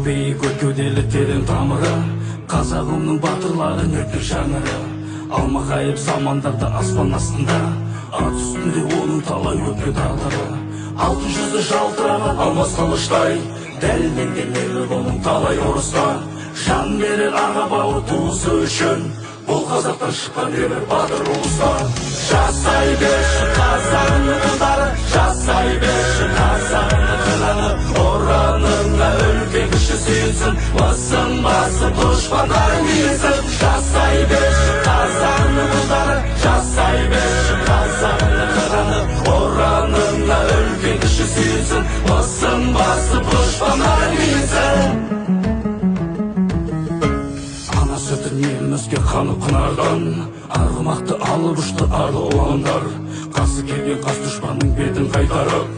бейік өткеуделі терең тамыры, қазағымның батырлары нөптің шаңыры. Алмағайып замандарда аспан астында, ат үстінде оның талай өткен тағдыры. Алтын жүзі жалтыраған алмас қылыштай, дәлелденгендері оның талай ұрыста. Жан берер аға бауыр туысы үшін, бұл қазақтан шыққан небір батыр ұлыстан. Жасай берші қазағыңның ұлдары, жасай берші қазағыңның қыраны. Ораныңа үлкен кіші сүйінсін, мысың басып дұшпандарың иілсін. Жасай берші қазағыңның ұлдары, жасай берші қазағыңның қыраны. Ораныңа үлкен кіші сүйінсін, мысың басып дұшпандарың иілсін. Sütün елімізге қаны құнардан, арғымақты алып ұшты арлы ұландар. Қасы келген қас дұшпанның бетін қайтарып,